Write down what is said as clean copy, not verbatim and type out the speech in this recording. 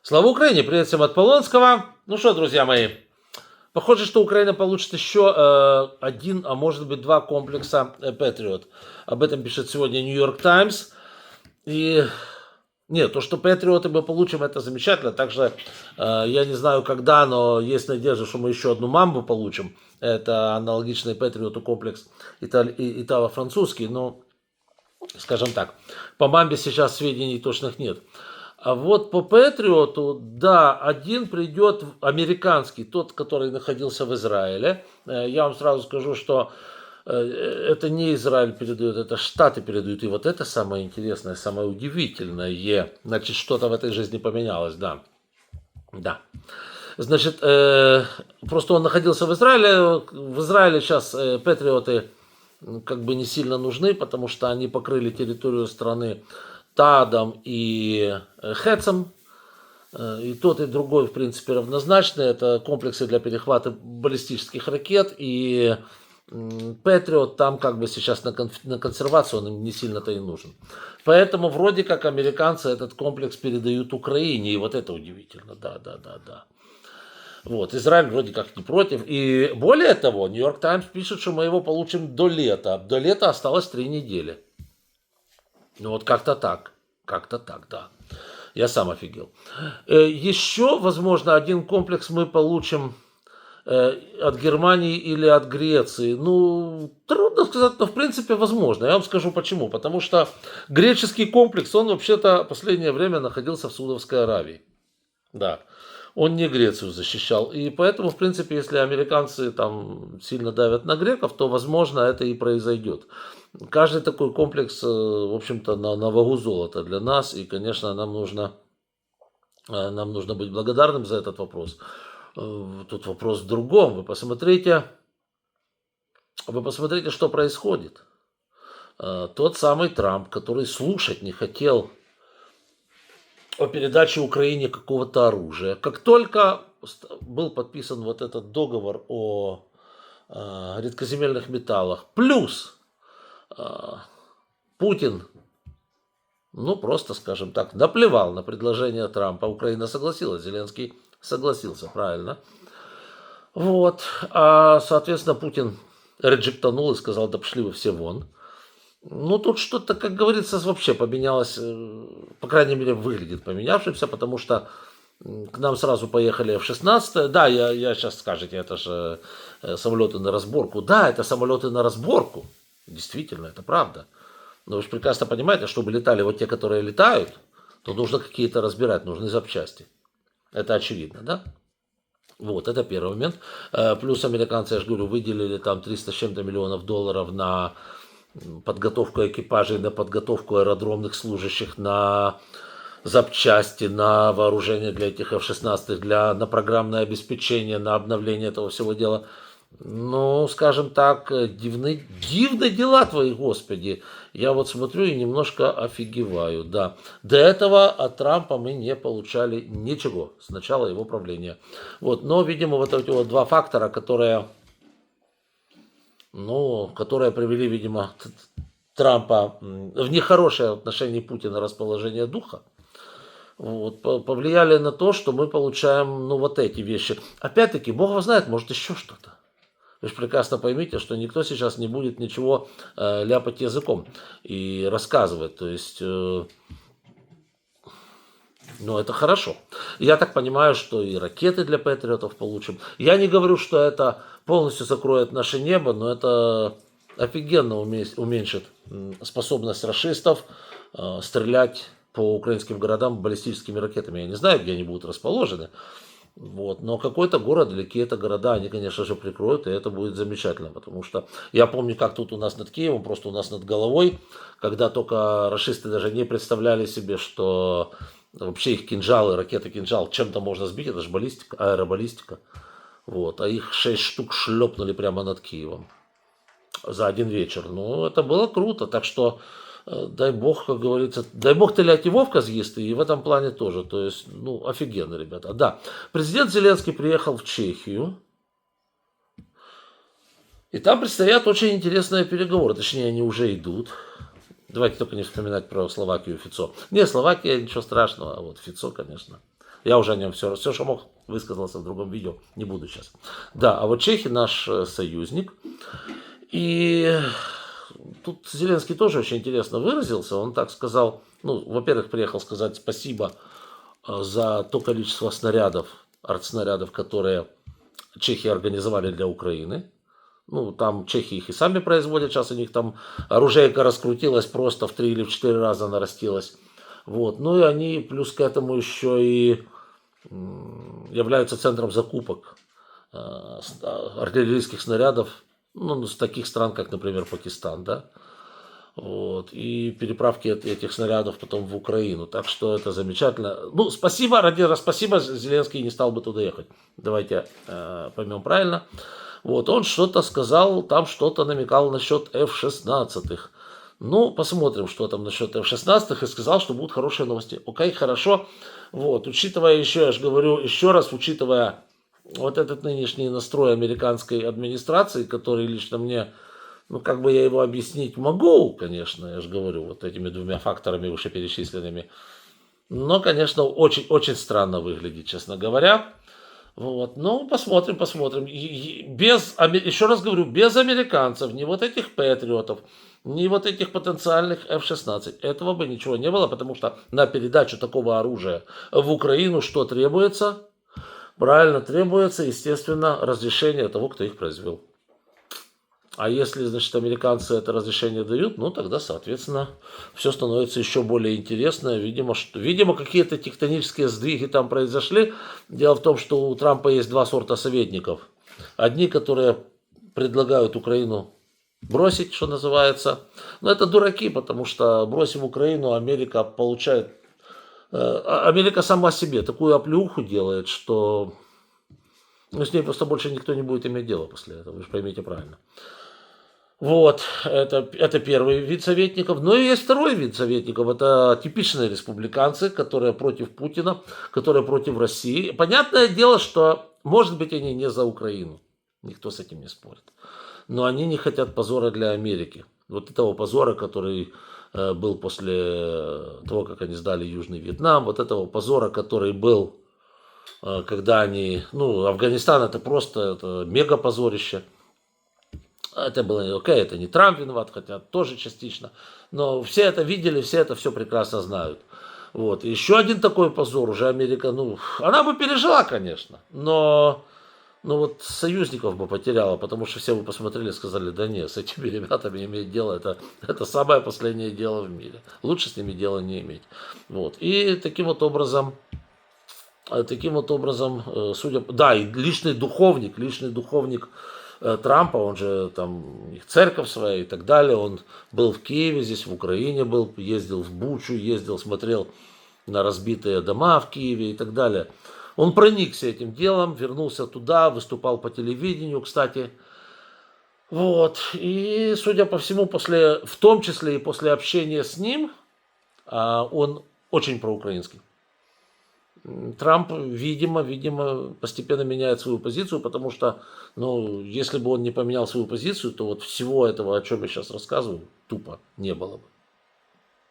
Слава Украине! Привет всем от Полонского. Ну что, друзья мои, похоже, что Украина получит еще один, а может быть два комплекса Patriot. Об этом пишет сегодня New York Times. И нет, то, что Патриоты мы получим, это замечательно. Также я не знаю когда, но есть надежда, что мы еще одну мамбу получим. Это аналогичный Патриоту комплекс итало-французский. Но, скажем так, по мамбе сейчас сведений точных нет. А вот по Патриоту, да, один придет американский, тот, который находился в Израиле. Я вам сразу скажу, что это не Израиль передает, это Штаты передают. И вот это самое интересное, самое удивительное. Значит, что-то в этой жизни поменялось, да. Да. Значит, просто он находился в Израиле. В Израиле сейчас Патриоты как бы не сильно нужны, потому что они покрыли территорию страны ТАДом и ХЭЦом. И тот, и другой, в принципе, равнозначны. Это комплексы для перехвата баллистических ракет. И Патриот там как бы сейчас на консервацию, он им не сильно-то и нужен. Поэтому вроде как американцы этот комплекс передают Украине. И вот это удивительно. Да. Вот, Израиль вроде как не против. И более того, New York Times пишет, что мы его получим до лета. До лета осталось 3 недели. Ну вот как-то так, да. Я сам офигел. Еще, возможно, один комплекс мы получим от Германии или от Греции. Ну, трудно сказать, но в принципе возможно. Я вам скажу почему. Потому что греческий комплекс, он вообще-то в последнее время находился в Саудовской Аравии. Да. Он не Грецию защищал. И поэтому, в принципе, если американцы там сильно давят на греков, то, возможно, это и произойдет. Каждый такой комплекс, в общем-то, на вагу золота для нас. И, конечно, нам нужно быть благодарным за этот вопрос. Тут вопрос в другом. Вы посмотрите, что происходит. Тот самый Трамп, который слушать не хотел о передаче Украине какого-то оружия. Как только был подписан вот этот договор о редкоземельных металлах, плюс Путин, ну просто, скажем так, наплевал на предложение Трампа, Украина согласилась, Зеленский согласился, правильно. Вот, соответственно, Путин реджектанул и сказал, да пошли вы все вон. Ну, тут что-то, как говорится, вообще поменялось, по крайней мере, выглядит поменявшимся, потому что к нам сразу поехали F-16. Да, я сейчас скажете, это же самолеты на разборку. Да, это самолеты на разборку. Действительно, это правда. Но вы же прекрасно понимаете, чтобы летали вот те, которые летают, то нужно какие-то разбирать, нужны запчасти. Это очевидно, да? Вот, это первый момент. Плюс американцы, я же говорю, выделили там 300 с чем-то миллионов долларов на подготовку экипажей, на подготовку аэродромных служащих, на запчасти, на вооружение для этих F-16, на программное обеспечение, на обновление этого всего дела. Ну, скажем так, дивны дела твои, Господи. Я вот смотрю и немножко офигеваю, да. До этого от Трампа мы не получали ничего с начала его правления. Вот, но, видимо, вот эти вот два фактора, которые привели, видимо, Трампа в нехорошее отношение Путина расположение духа, вот, повлияли на то, что мы получаем, вот эти вещи. Опять-таки, Бог его знает, может еще что-то. Вы же прекрасно поймите, что никто сейчас не будет ничего ляпать языком и рассказывать. То есть, это хорошо. Я так понимаю, что и ракеты для патриотов получим. Я не говорю, что это полностью закроет наше небо, но это офигенно уменьшит способность рашистов стрелять по украинским городам баллистическими ракетами. Я не знаю, где они будут расположены. Вот. Но какой-то город или какие-то города они, конечно же, прикроют, и это будет замечательно, потому что я помню, как тут у нас над Киевом, просто у нас над головой, когда только рашисты даже не представляли себе, что вообще их кинжалы, ракеты кинжал чем-то можно сбить, это же баллистика, аэробаллистика. Вот. А их 6 штук шлепнули прямо над Киевом за один вечер. Это было круто, так что дай бог, как говорится, дай бог Теляти Вовка съест, и в этом плане тоже. То есть, офигенно, ребята. Да, президент Зеленский приехал в Чехию, и там предстоят очень интересные переговоры, точнее, они уже идут. Давайте только не вспоминать про Словакию и Фицо. Не, Словакия, ничего страшного, а вот Фицо, конечно, Я уже о нем все, что мог, высказался в другом видео, не буду сейчас. Да, а вот чехи наш союзник. И тут Зеленский тоже очень интересно выразился. Он так сказал, ну, во-первых, приехал сказать спасибо за то количество снарядов, артснарядов, которые чехи организовали для Украины. Ну, там чехи их и сами производят, сейчас у них там оружейка раскрутилась просто в 3 или в 4 раза нарастилась. Вот. Ну и они плюс к этому еще и являются центром закупок артиллерийских снарядов, ну, с таких стран, как, например, Пакистан, да, вот, и переправки этих снарядов потом в Украину. Так что это замечательно. Ну, спасибо, спасибо, Зеленский не стал бы туда ехать. Давайте поймем правильно. Вот, он что-то сказал, там что-то намекал насчет F-16. Ну, посмотрим, что там насчет F-16, и сказал, что будут хорошие новости. Окей, хорошо. Вот, учитывая еще, я же говорю еще раз, учитывая вот этот нынешний настрой американской администрации, который лично мне, ну, как бы я его объяснить могу, конечно, я же говорю, вот этими двумя факторами вышеперечисленными. Но, конечно, очень, очень странно выглядит, честно говоря. Вот, ну, посмотрим, посмотрим. Еще раз говорю, без американцев, ни вот этих патриотов, ни вот этих потенциальных F-16, этого бы ничего не было, потому что на передачу такого оружия в Украину что требуется? Правильно, требуется, естественно, разрешение того, кто их произвел. А если, значит, американцы это разрешение дают, ну, тогда, соответственно, все становится еще более интересно. Видимо, какие-то тектонические сдвиги там произошли. Дело в том, что у Трампа есть два сорта советников. Одни, которые предлагают Украину бросить, что называется. Но это дураки, потому что, бросив Украину, Америка получает... Америка сама себе такую оплеуху делает, что с ней просто больше никто не будет иметь дела после этого. Вы же поймите правильно. Вот, это первый вид советников. Но и есть второй вид советников. Это типичные республиканцы, которые против Путина, которые против России. Понятное дело, что, может быть, они не за Украину. Никто с этим не спорит. Но они не хотят позора для Америки. Вот этого позора, который был после того, как они сдали Южный Вьетнам. Вот этого позора, который был, когда они... Ну, Афганистан это просто мега позорище. Это было окей, это не Трамп виноват, хотя тоже частично. Но все это видели, все это все прекрасно знают. Вот. И еще один такой позор, уже Америка, ну, она бы пережила, конечно, но вот союзников бы потеряла, потому что все бы посмотрели и сказали, да нет, с этими ребятами иметь дело, это самое последнее дело в мире. Лучше с ними дело не иметь. Вот. И таким вот образом, судя... Да, и личный духовник Трампа, он же там, у них церковь своя и так далее, он был в Киеве, здесь в Украине был, ездил в Бучу, смотрел на разбитые дома в Киеве и так далее. Он проникся этим делом, вернулся туда, выступал по телевидению, кстати. Вот, и, судя по всему, в том числе и после общения с ним, он очень проукраинский. Трамп, видимо, постепенно меняет свою позицию, потому что, ну, если бы он не поменял свою позицию, то вот всего этого, о чем я сейчас рассказываю, тупо не было бы.